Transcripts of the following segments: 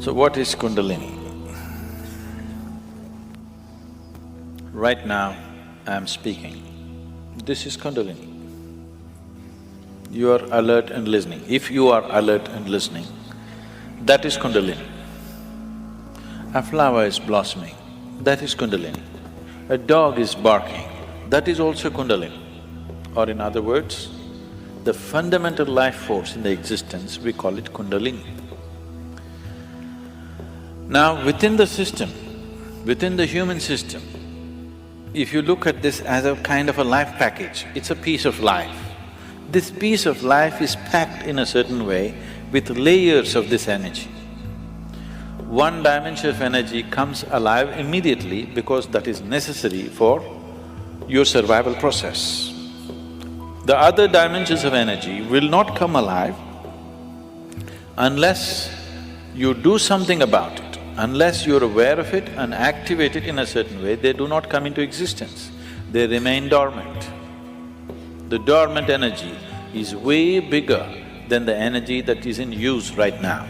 So what is Kundalini? Right now, I am speaking. This is Kundalini. You are alert and listening. If you are alert and listening, that is Kundalini. A flower is blossoming, that is Kundalini. A dog is barking, that is also Kundalini. Or in other words, the fundamental life force in the existence, we call it Kundalini. Now, within the system, within the human system, if you look at this as a kind of a life package, it's a piece of life. This piece of life is packed in a certain way with layers of this energy. One dimension of energy comes alive immediately because that is necessary for your survival process. The other dimensions of energy will not come alive unless you do something about it. Unless you're aware of it and activate it in a certain way, they do not come into existence, they remain dormant. The dormant energy is way bigger than the energy that is in use right now.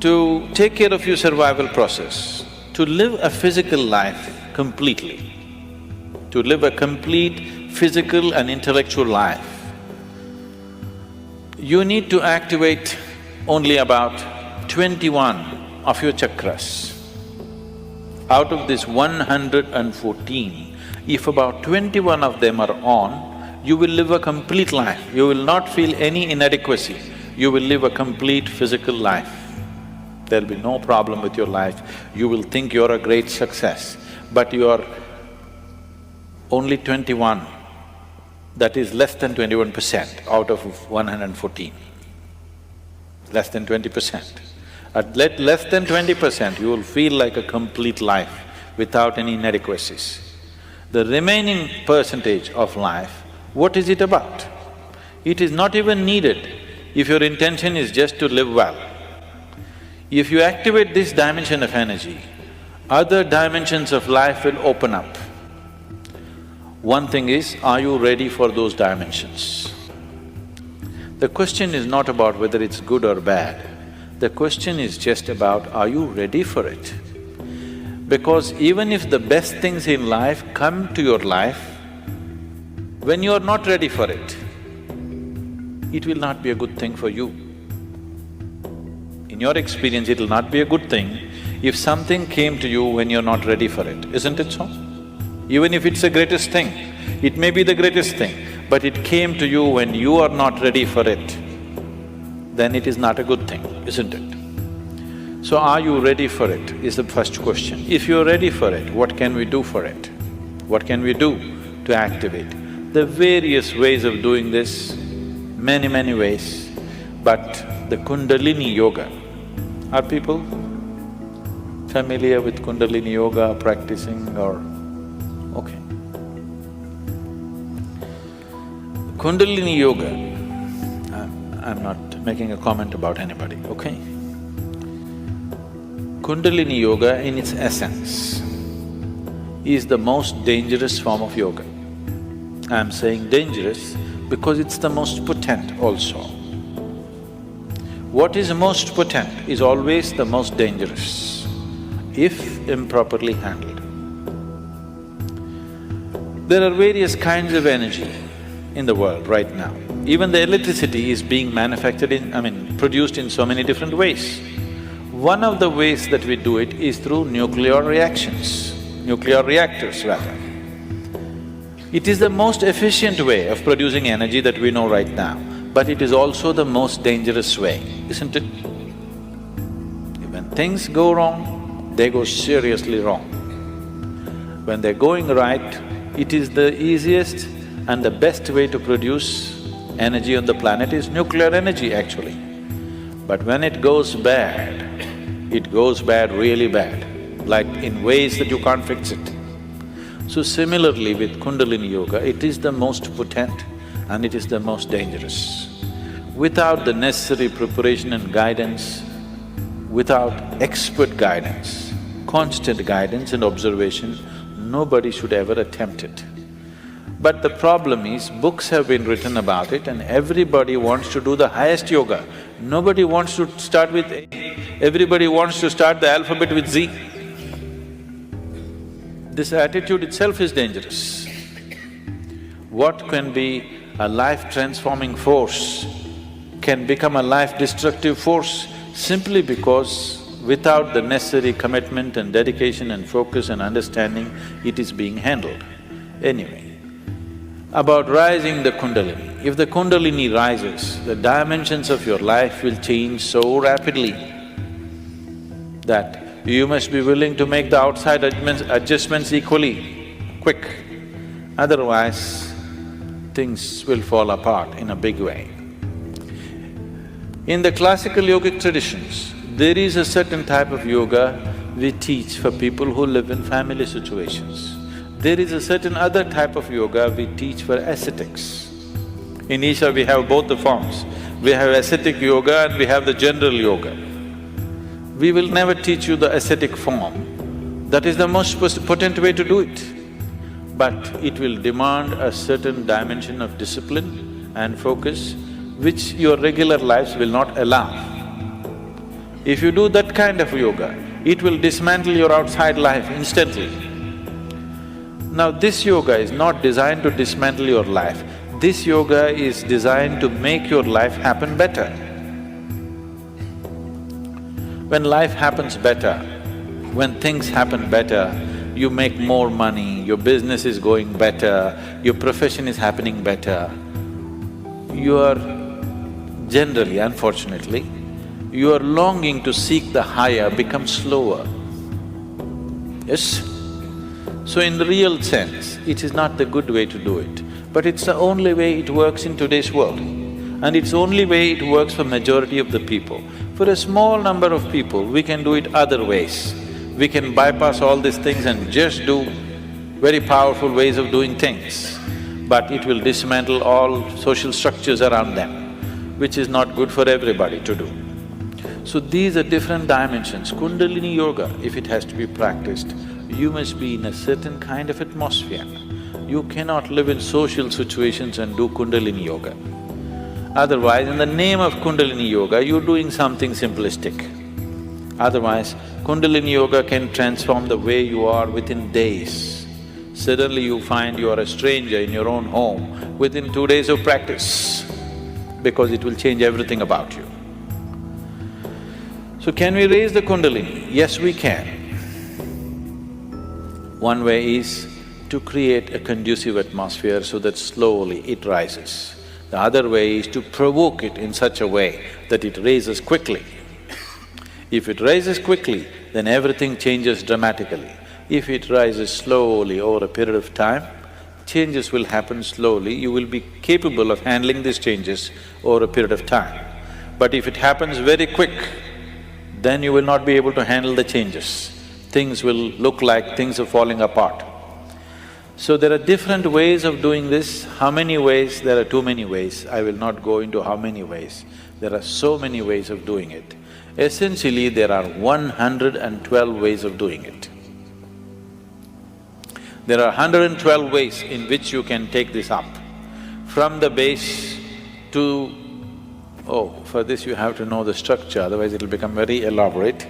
To take care of your survival process, to live a physical life completely, to live a complete physical and intellectual life, you need to activate only about 21 of your chakras. Out of this 114, if about 21 of them are on, you will live a complete life. You will not feel any inadequacy. You will live a complete physical life. There'll be no problem with your life. You will think you're a great success, but you're only 21. That is less than 21% out of 114. Less than 20%. At less than 20%, you will feel like a complete life without any inadequacies. The remaining percentage of life, what is it about? It is not even needed if your intention is just to live well. If you activate this dimension of energy, other dimensions of life will open up. One thing is, are you ready for those dimensions? The question is not about whether it's good or bad. The question is just about, are you ready for it? Because even if the best things in life come to your life, when you are not ready for it, it will not be a good thing for you. In your experience, it will not be a good thing if something came to you when you're not ready for it, isn't it so? Even if it's the greatest thing, it may be the greatest thing, but it came to you when you are not ready for it, then it is not a good thing, isn't it? So are you ready for it is the first question. If you're ready for it, what can we do for it? What can we do to activate? There are various ways of doing this, many ways, but the Kundalini Yoga, are people familiar with Kundalini Yoga, practicing or… okay. Kundalini Yoga, I'm not making a comment about anybody, okay? Kundalini Yoga in its essence is the most dangerous form of yoga. I'm saying dangerous because it's the most potent also. What is most potent is always the most dangerous, if improperly handled. There are various kinds of energy in the world right now. Even the electricity is being produced in so many different ways. One of the ways that we do it is through nuclear reactions, nuclear reactors rather. It is the most efficient way of producing energy that we know right now, but it is also the most dangerous way, isn't it? When things go wrong, they go seriously wrong. When they're going right, it is the easiest and the best way to produce energy on the planet is nuclear energy actually. But when it goes bad really bad, like in ways that you can't fix it. So similarly with Kundalini Yoga, it is the most potent and it is the most dangerous. Without the necessary preparation and guidance, without expert guidance, constant guidance and observation, nobody should ever attempt it. But the problem is, books have been written about it and everybody wants to do the highest yoga. Nobody wants to start with Everybody wants to start the alphabet with Z. This attitude itself is dangerous. What can be a life-transforming force can become a life-destructive force simply because without the necessary commitment and dedication and focus and understanding, it is being handled. Anyway, about rising the Kundalini. If the Kundalini rises, the dimensions of your life will change so rapidly that you must be willing to make the outside adjustments equally quick. Otherwise, things will fall apart in a big way. In the classical yogic traditions, there is a certain type of yoga we teach for people who live in family situations. There is a certain other type of yoga we teach for ascetics. In Isha we have both the forms. We have ascetic yoga and we have the general yoga. We will never teach you the ascetic form. That is the most potent way to do it. But it will demand a certain dimension of discipline and focus which your regular lives will not allow. If you do that kind of yoga, it will dismantle your outside life instantly. Now this yoga is not designed to dismantle your life, this yoga is designed to make your life happen better. When life happens better, when things happen better, you make more money, your business is going better, your profession is happening better, you are generally, unfortunately, your longing to seek the higher becomes slower. Yes? So in the real sense, it is not the good way to do it, but it's the only way it works in today's world. And it's the only way it works for majority of the people. For a small number of people, we can do it other ways. We can bypass all these things and just do very powerful ways of doing things, but it will dismantle all social structures around them, which is not good for everybody to do. So these are different dimensions. Kundalini Yoga, if it has to be practiced, you must be in a certain kind of atmosphere. You cannot live in social situations and do Kundalini Yoga. Otherwise, in the name of Kundalini Yoga, you're doing something simplistic. Otherwise, Kundalini Yoga can transform the way you are within days. Suddenly you find you are a stranger in your own home within 2 days of practice, because it will change everything about you. So can we raise the Kundalini? Yes, we can. One way is to create a conducive atmosphere so that slowly it rises. The other way is to provoke it in such a way that it raises quickly. If it rises quickly, then everything changes dramatically. If it rises slowly over a period of time, changes will happen slowly, you will be capable of handling these changes over a period of time. But if it happens very quick, then you will not be able to handle the changes. Things will look like things are falling apart. So there are different ways of doing this. How many ways? There are too many ways. I will not go into how many ways. There are so many ways of doing it. Essentially, there are 112 ways of doing it. There are 112 ways in which you can take this up. From the base to… for this you have to know the structure, otherwise it'll become very elaborate.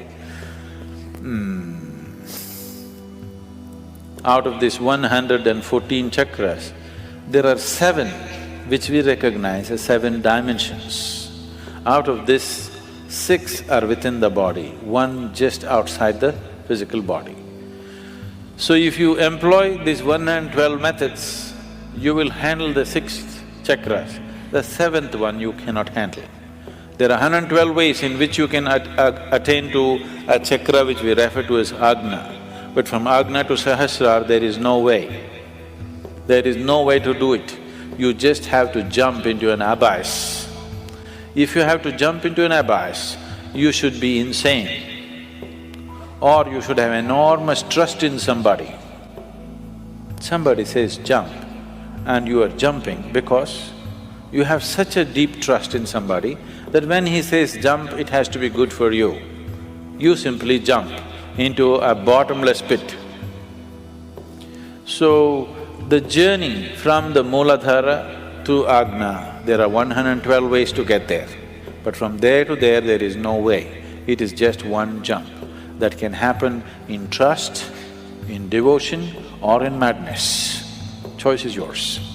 Out of these 114 chakras, there are 7 which we recognize as 7 dimensions. Out of this, 6 are within the body, 1 just outside the physical body. So if you employ these 112 methods, you will handle the 6th chakras. The 7th one you cannot handle. There are 112 ways in which you can attain to a chakra which we refer to as Agna. But from Agna to Sahasrara, there is no way. There is no way to do it. You just have to jump into an abyss. If you have to jump into an abyss, you should be insane. Or you should have enormous trust in somebody. Somebody says jump, and you are jumping because you have such a deep trust in somebody that when he says jump, it has to be good for you. You simply jump into a bottomless pit. So, the journey from the Mooladhara to Agna, there are 112 ways to get there. But from there to there is no way. it is just one jump that can happen in trust, in devotion or in madness. Choice is yours.